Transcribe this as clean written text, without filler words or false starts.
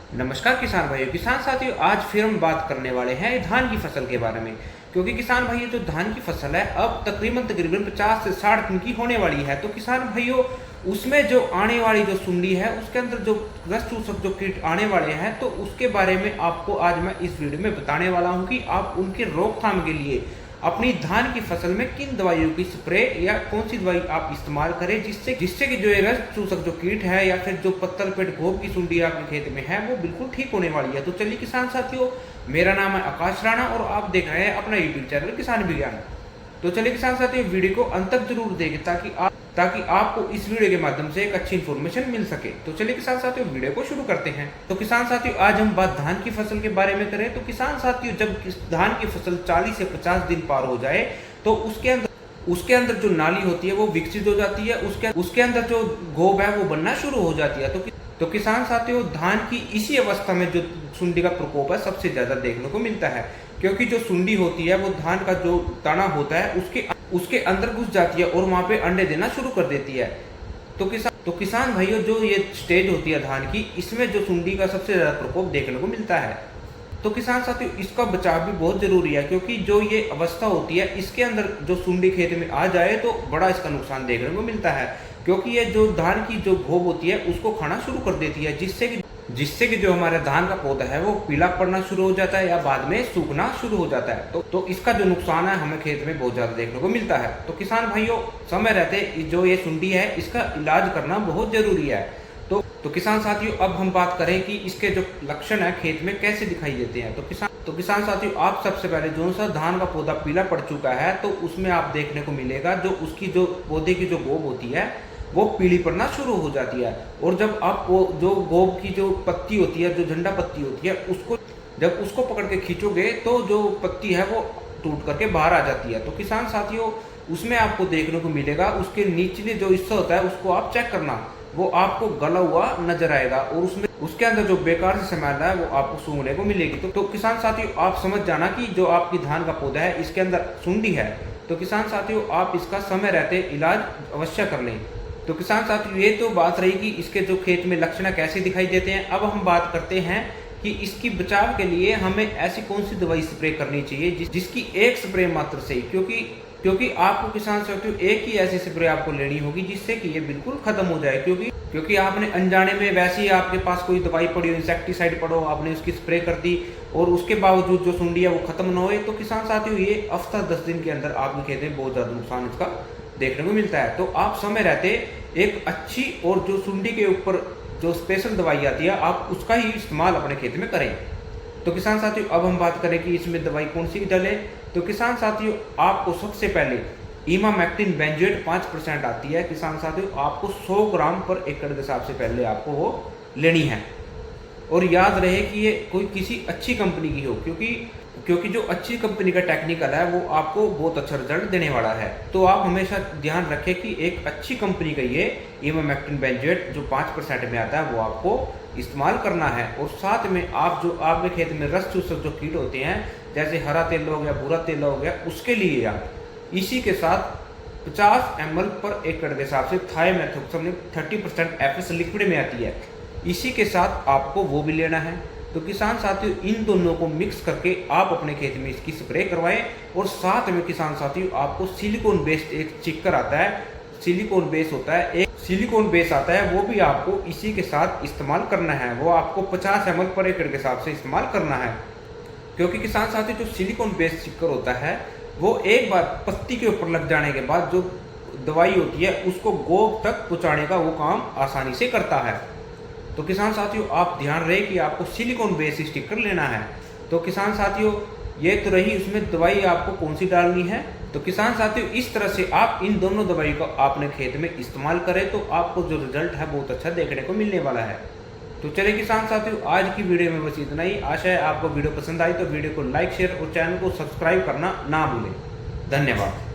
नमस्कार किसान भाइयों, किसान साथियों, आज फिर हम बात करने वाले हैं धान की फसल के बारे में। क्योंकि किसान भाइयों, जो धान की फसल है अब तकरीबन 50 से 60 दिन की होने वाली है। तो किसान भाइयों, उसमें जो आने वाली जो सुंडी है उसके अंदर जो रस चूसक जो कीट आने वाले हैं, तो उसके बारे में आपको आज मैं इस वीडियो में बताने वाला हूँ कि आप उनके रोकथाम के लिए अपनी धान की फसल में किन दवाइयों की स्प्रे या कौन सी दवाई आप इस्तेमाल करें, जिससे कि जो ये रस चूसक जो कीट है या फिर जो पत्तल पेट घोप की सुंडी आपके खेत में है वो बिल्कुल ठीक होने वाली है। तो चलिए किसान साथियों, मेरा नाम है आकाश राणा और आप देख रहे हैं अपना यूट्यूब चैनल किसान विज्ञान। तो चलिए किसान साथियों, वीडियो को अंत तक जरूर देखें ताकि आपको इस वीडियो के माध्यम से एक अच्छी इन्फॉर्मेशन मिल सके। तो चलिए किसान साथियों, वीडियो को शुरू करते हैं। तो किसान साथियों, आज हम बात धान की फसल के बारे में करें। तो किसान साथियों, जब धान की फसल 40 से 50 दिन पार हो जाए तो उसके अंदर जो नाली होती है वो विकसित हो जाती है, उसके अंदर जो गोब है वो बनना शुरू हो जाती है। तो किसान साथियों, धान की इसी अवस्था में जो सुंडी का प्रकोप है सबसे ज्यादा देखने को मिलता है। क्योंकि जो सुंडी होती है वो धान का जो तना होता है उसके अंदर घुस जाती है और वहां पे अंडे देना शुरू कर देती है। तो किसान भाइयों, जो ये स्टेज होती है धान की, इसमें जो सुंडी का सबसे ज्यादा प्रकोप देखने को मिलता है। तो किसान साथियों, इसका बचाव भी बहुत जरूरी है, क्योंकि जो ये अवस्था होती है इसके अंदर जो सुंडी खेत में आ जाए तो बड़ा इसका नुकसान देखने को मिलता है। क्योंकि ये जो धान की जो घोब होती है उसको खाना शुरू कर देती है, जिससे कि जो हमारे धान का पौधा है वो पीला पड़ना शुरू हो जाता है या बाद में सूखना शुरू हो जाता है। तो इसका जो नुकसान है हमें खेत में बहुत ज्यादा देखने को मिलता है। तो किसान भाइयों, समय रहते जो ये सुंडी है इसका इलाज करना बहुत जरूरी है। तो किसान साथियों, अब हम बात करें कि इसके जो लक्षण है खेत में कैसे दिखाई देते हैं। तो किसान साथियों, आप सबसे पहले जो सा धान का पौधा पीला पड़ चुका है तो उसमें आप देखने को मिलेगा जो उसकी जो पौधे की जो गोब होती है वो पीली पड़ना शुरू हो जाती है। और जब आप वो जो गोब की जो पत्ती होती है, जो झंडा पत्ती होती है, जब उसको पकड़ के खींचोगे तो जो पत्ती है वो टूट करके बाहर आ जाती है। तो किसान साथियों, उसमें आपको देखने को मिलेगा उसके निचले जो हिस्सा होता है उसको आप चेक करना, वो आपको गला हुआ नजर आएगा और उसके अंदर जो बेकार से मैल है वो आपको सूंघने को मिलेगी। तो किसान साथियों, आप समझ जाना कि जो आपकी धान का पौधा है इसके अंदर सुंडी है। तो किसान साथियों, आप इसका समय रहते इलाज अवश्य कर लें। तो किसान साथियों, ये तो बात रही कि इसके जो खेत में लक्षण कैसे दिखाई देते हैं। अब हम बात करते हैं कि इसकी बचाव के लिए हमें ऐसी कौन सी दवाई स्प्रे करनी चाहिए जिसकी एक स्प्रे मात्र से, क्योंकि आपको किसान साथियों एक ही ऐसी स्प्रे आपको लेनी होगी जिससे कि ये बिल्कुल खत्म हो जाए। क्योंकि आपने अनजाने में वैसे ही आपके पास कोई दवाई पड़ी हो, इंसेक्टिसाइड पड़ो, आपने उसकी स्प्रे कर दी और उसके बावजूद जो सुंडी है वो खत्म ना हो, तो किसान साथियों ये हफ्ता 10 दिन के अंदर आपके खेत में बहुत ज्यादा नुकसान इसका देखने को मिलता है। तो आप समय रहते एक अच्छी और जो सुंडी के ऊपर जो स्पेशल दवाई आती है आप उसका ही इस्तेमाल अपने खेत में करें। तो किसान साथियों, अब हम बात करें कि इसमें दवाई कौन सी डालें। तो किसान साथियों, आपको सबसे पहले इमामेक्टिन बेंजोएट 5% आती है। किसान साथियों, आपको 100 ग्राम पर एकड़ के हिसाब से पहले आपको वो लेनी है। और याद रहे कि ये कोई किसी अच्छी कंपनी की हो, क्योंकि जो अच्छी कंपनी का टेक्निकल है वो आपको बहुत अच्छा रिजल्ट देने वाला है। तो आप हमेशा ध्यान रखें कि एक अच्छी कंपनी का ये इमामेक्टिन बेंजोएट जो 5% में आता है वो आपको इस्तेमाल करना है। और साथ में आप जो आपके खेत में रस चूसक जो कीट होते हैं जैसे हरा तेला हो गया, भूरा तेला हो गया, उसके लिए आप इसी के साथ 50 ml पर एकड़ के हिसाब से थाइमेथोक्सम 30% एफएस लिक्विड में आती है, इसी के साथ आपको वो भी लेना है। तो किसान साथियों, इन दोनों को मिक्स करके आप अपने खेत में इसकी स्प्रे करवाएं। और साथ में किसान साथियों, आपको सिलिकॉन बेस्ड एक चिक्कर आता है, सिलिकॉन बेस होता है, एक सिलिकॉन बेस आता है, वो भी आपको इसी के साथ इस्तेमाल करना है। वो आपको 50 ml पर एकड़ के हिसाब से इस्तेमाल करना है। क्योंकि किसान साथियों, जो सिलिकॉन बेस्ड चिक्कर होता है वो एक बार पत्ती के ऊपर लग जाने के बाद जो दवाई होती है उसको गोब तक पहुंचाने का वो काम आसानी से करता है। तो किसान साथियों, आप ध्यान रहे कि आपको सिलिकॉन बेस्ड स्टिकर लेना है। तो किसान साथियों, ये तो रही उसमें दवाई आपको कौन सी डालनी है। तो किसान साथियों, इस तरह से आप इन दोनों दवाई को अपने खेत में इस्तेमाल करें तो आपको जो रिजल्ट है बहुत अच्छा देखने को मिलने वाला है। तो चलिए किसान साथियों, आज की वीडियो में बस इतना ही। आशा है आपको वीडियो पसंद आई तो वीडियो को लाइक, शेयर और चैनल को सब्सक्राइब करना ना भूलें। धन्यवाद।